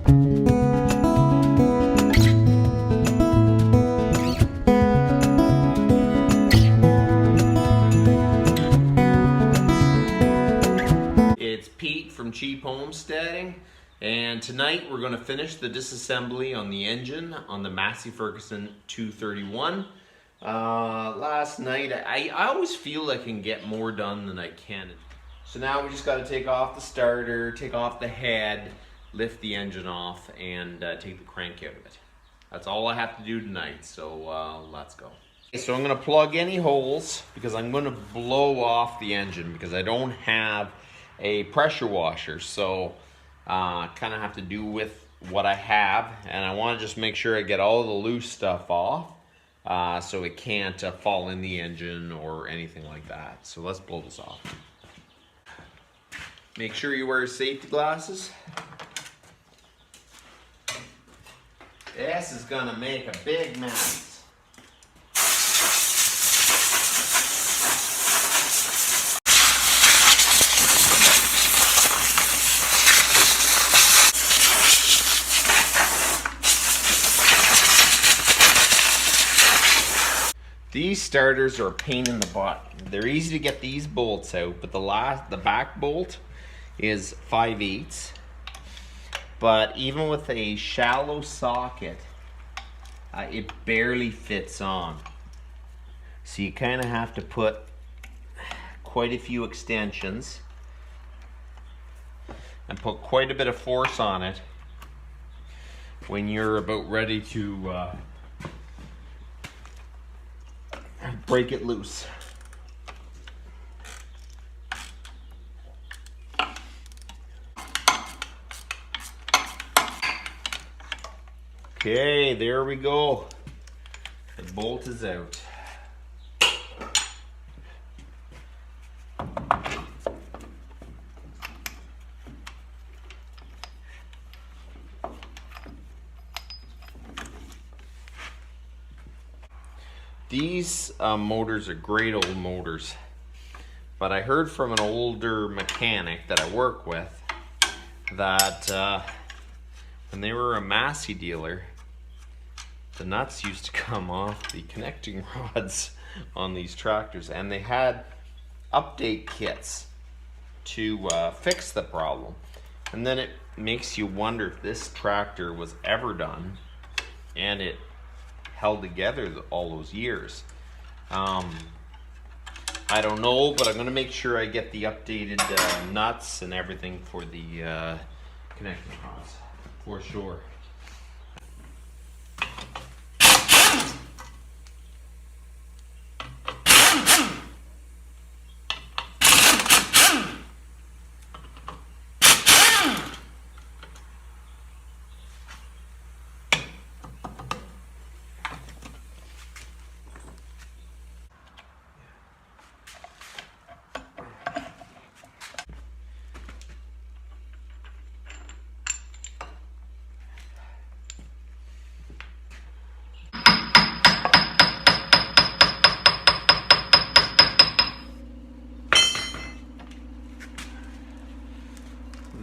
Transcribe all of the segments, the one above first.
It's Pete from Cheap Homesteading, and tonight we're going to finish the disassembly on the engine on the Massey Ferguson 231. Last night, I always feel I can get more done than I can. So now we just got to take off the starter, take off the head, lift the engine off, and take the crank out of it. That's all I have to do tonight, so let's go. Okay, so I'm going to plug any holes because I'm going to blow off the engine because I don't have a pressure washer, so kind of have to do with what I have, and I want to just make sure I get all the loose stuff off so it can't fall in the engine or anything like that. So let's blow this off. Make sure you wear safety glasses. This is gonna make a big mess. These starters are a pain in the butt. They're easy to get these bolts out, but the back bolt is 5/8. But even with a shallow socket, it barely fits on. So you kind of have to put quite a few extensions and put quite a bit of force on it when you're about ready to break it loose. Okay, there we go. The bolt is out. These motors are great old motors, but I heard from an older mechanic that I work with that when they were a Massey dealer, the nuts used to come off the connecting rods on these tractors, and they had update kits to fix the problem. And then it makes you wonder if this tractor was ever done and it held together all those years. I don't know, but I'm going to make sure I get the updated nuts and everything for the connecting rods for sure.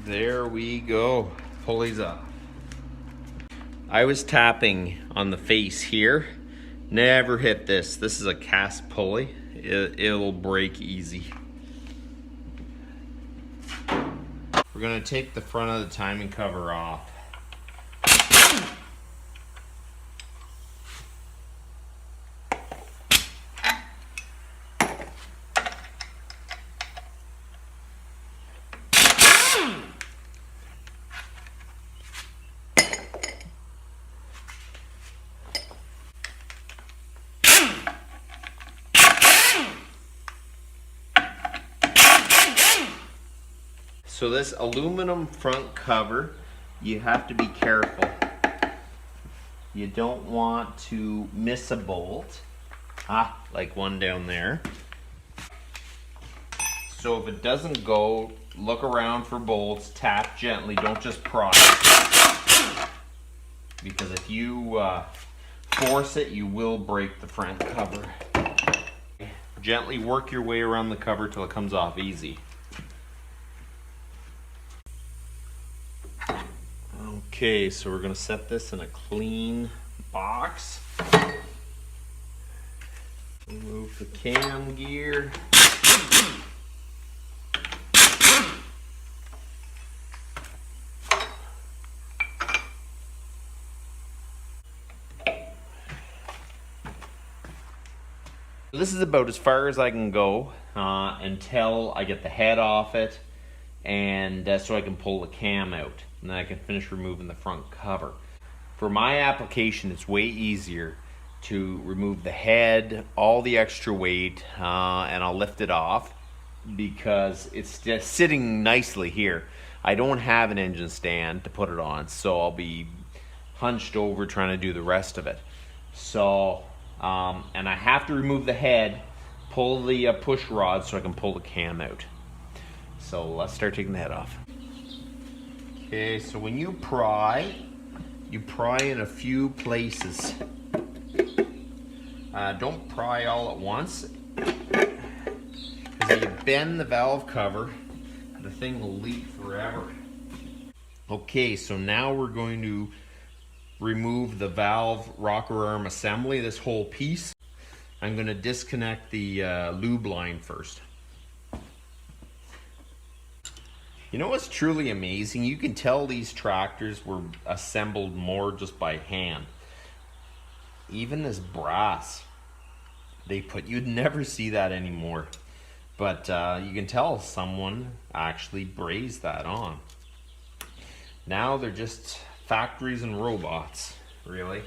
There we go, pulleys up. I was tapping on the face here, never hit this. This is a cast pulley, it'll break easy. We're gonna take the front of the timing cover off. So this aluminum front cover, you have to be careful. You don't want to miss a bolt, like one down there. So if it doesn't go, look around for bolts, tap gently, don't just pry. Because if you force it, you will break the front cover. Gently work your way around the cover till it comes off easy. Okay, so we're gonna set this in a clean box. Remove the cam gear. This is about as far as I can go until I get the head off it, and so I can pull the cam out, and then I can finish removing the front cover. For my application, it's way easier to remove the head, all the extra weight, and I'll lift it off because it's just sitting nicely here. I don't have an engine stand to put it on, so I'll be hunched over trying to do the rest of it. So, and I have to remove the head, pull the push rod so I can pull the cam out. So let's start taking the head off. Okay, so when you pry in a few places. Don't pry all at once, because if you bend the valve cover, the thing will leak forever. Okay, so now we're going to remove the valve rocker arm assembly, this whole piece. I'm going to disconnect the lube line first. You know what's truly amazing? You can tell these tractors were assembled more just by hand. Even this brass they put, you'd never see that anymore. But you can tell someone actually brazed that on. Now they're just factories and robots, really.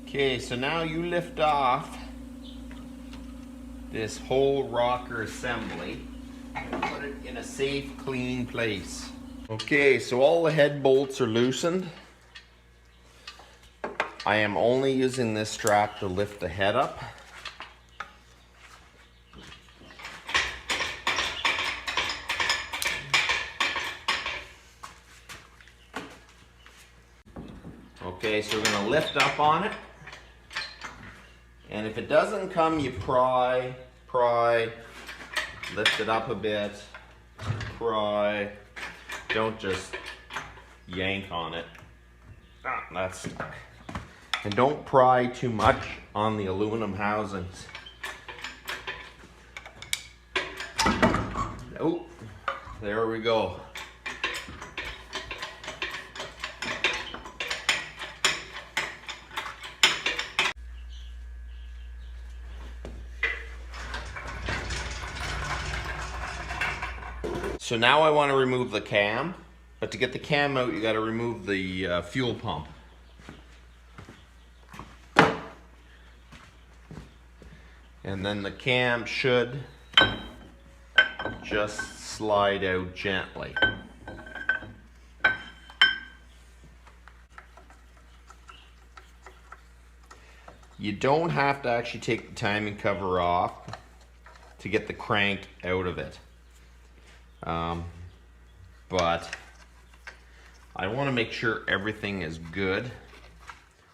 Okay, so now you lift off this whole rocker assembly and put it in a safe, clean place. Okay, so all the head bolts are loosened. I am only using this strap to lift the head up. Okay, so we're going to lift up on it. And if it doesn't come, you pry, lift it up a bit, pry. Don't just yank on it. Ah, that's stuck. And don't pry too much on the aluminum housings. Oh, there we go. So now I want to remove the cam, but to get the cam out, you got to remove the fuel pump. And then the cam should just slide out gently. You don't have to actually take the timing cover off to get the crank out of it. But I want to make sure everything is good.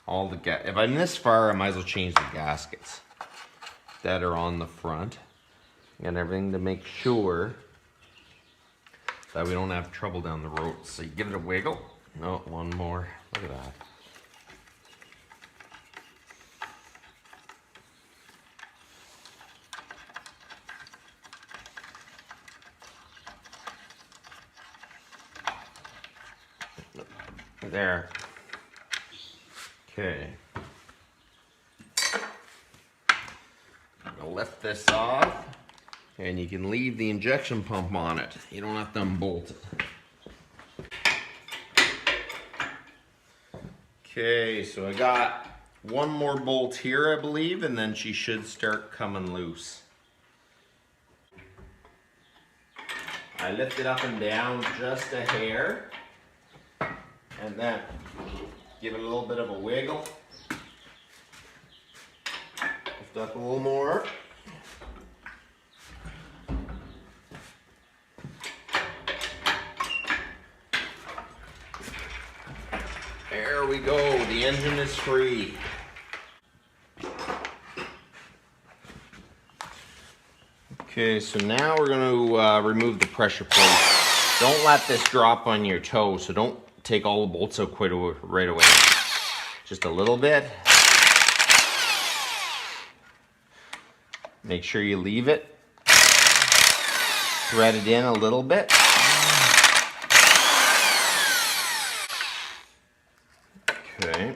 If I'm this far, I might as well change the gaskets that are on the front and everything to make sure that we don't have trouble down the road. So you give it a wiggle. Oh, one more. Look at that. There. Okay. I'll lift this off, and you can leave the injection pump on it. You don't have to unbolt it. Okay, so I got one more bolt here, I believe, and then she should start coming loose. I lift it up and down just a hair. And then give it a little bit of a wiggle. Lift up a little more. there we go. The engine is free. Okay, so now we're going to remove the pressure plate. Don't let this drop on your toe, so don't take all the bolts out quite right away. Just a little bit. Make sure you leave it. Thread it in a little bit. Okay.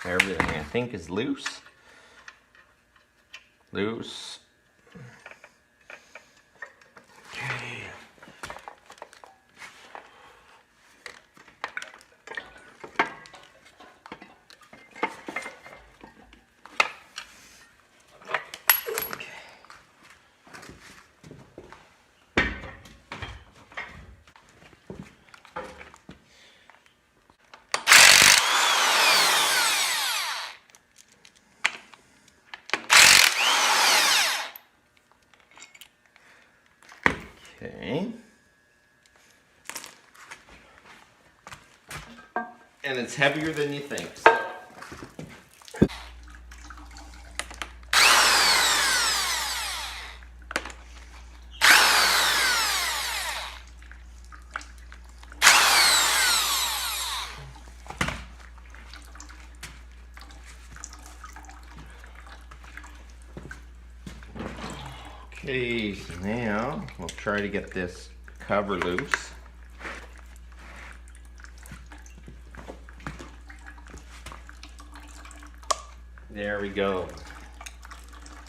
Everything I think is loose. Loose. Okay. Okay. And it's heavier than you think. So. Okay, so now we'll try to get this cover loose. There we go.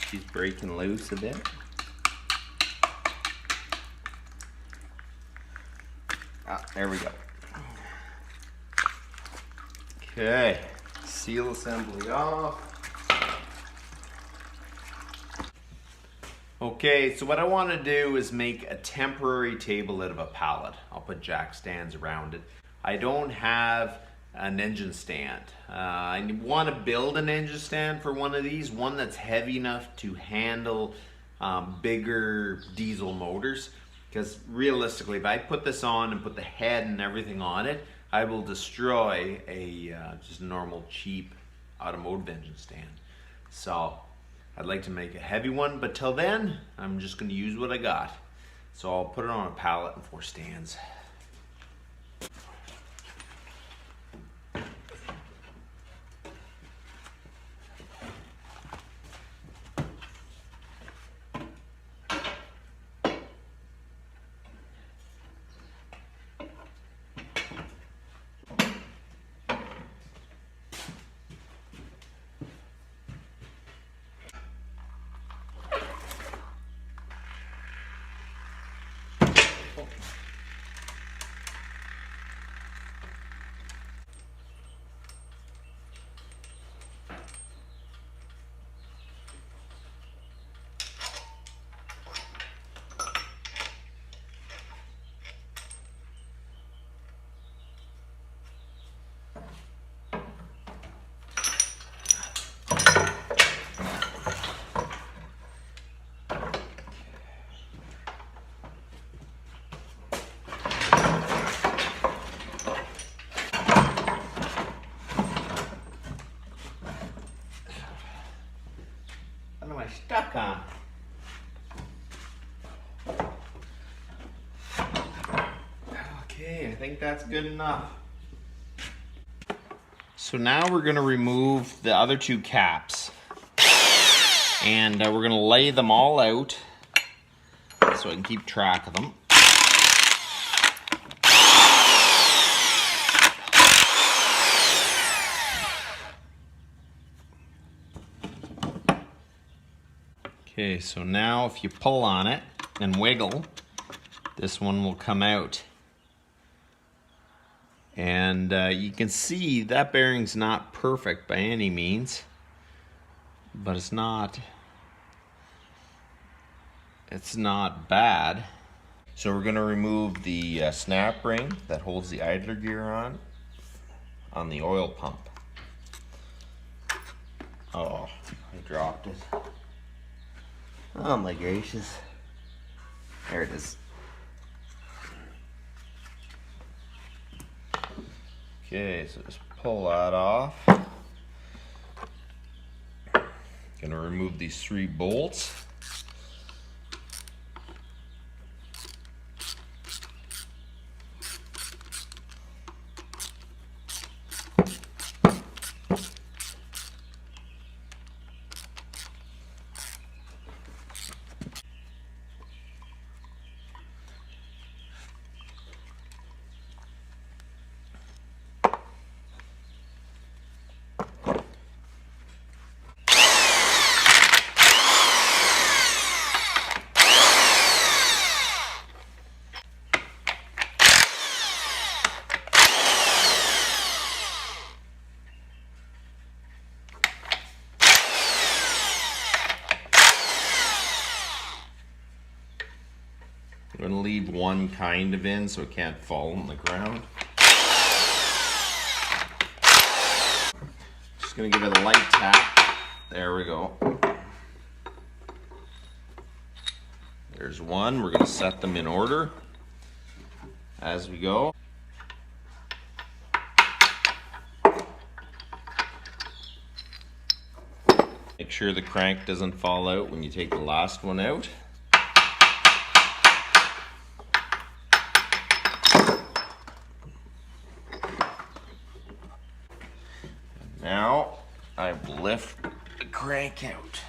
She's breaking loose a bit. Ah, there we go. Okay, seal assembly off. Okay, so what I want to do is make a temporary table out of a pallet. I'll put jack stands around it. I don't have an engine stand. I want to build an engine stand for one of these, one that's heavy enough to handle bigger diesel motors. Because realistically, if I put this on and put the head and everything on it, I will destroy a just normal cheap automotive engine stand. So I'd like to make a heavy one, but till then, I'm just going to use what I got. So I'll put it on a pallet and 4 stands. What am I stuck on? Okay, I think that's good enough. So now we're going to remove the other 2 caps. And we're going to lay them all out so I can keep track of them. Okay, so now if you pull on it and wiggle, this one will come out. And you can see that bearing's not perfect by any means, but it's not bad. So we're going to remove the snap ring that holds the idler gear on the oil pump. Oh, I dropped it. Oh my gracious. There it is. Okay, so just pull that off. Gonna remove these 3 bolts. I'm going to leave one kind of in so it can't fall on the ground. Just going to give it a light tap. There we go. There's one. We're going to set them in order as we go. Make sure the crank doesn't fall out when you take the last one out. Now I lift the crank out.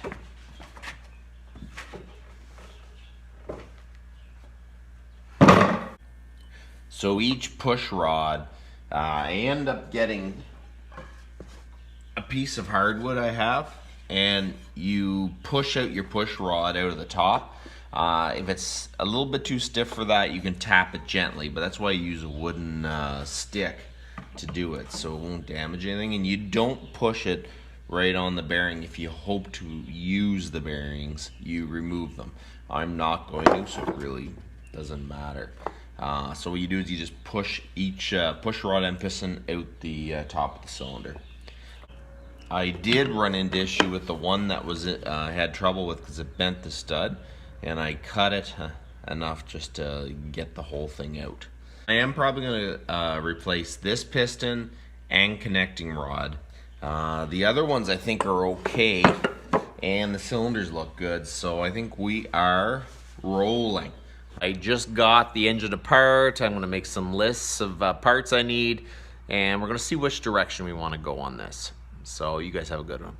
So each push rod, I end up getting a piece of hardwood I have, and you push out your push rod out of the top. If it's a little bit too stiff for that, you can tap it gently, but that's why you use a wooden stick to do it, so it won't damage anything. And you don't push it right on the bearing. If you hope to use the bearings, you remove them. I'm not going to, so it really doesn't matter. So what you do is you just push each push rod and piston out the top of the cylinder. I did run into issue with the one that was had trouble with because it bent the stud, and I cut it enough just to get the whole thing out. I am probably going to replace this piston and connecting rod. The other ones I think are okay, and the cylinders look good, so I think we are rolling. I just got the engine apart. I'm going to make some lists of parts I need, and we're going to see which direction we want to go on this. So you guys have a good one.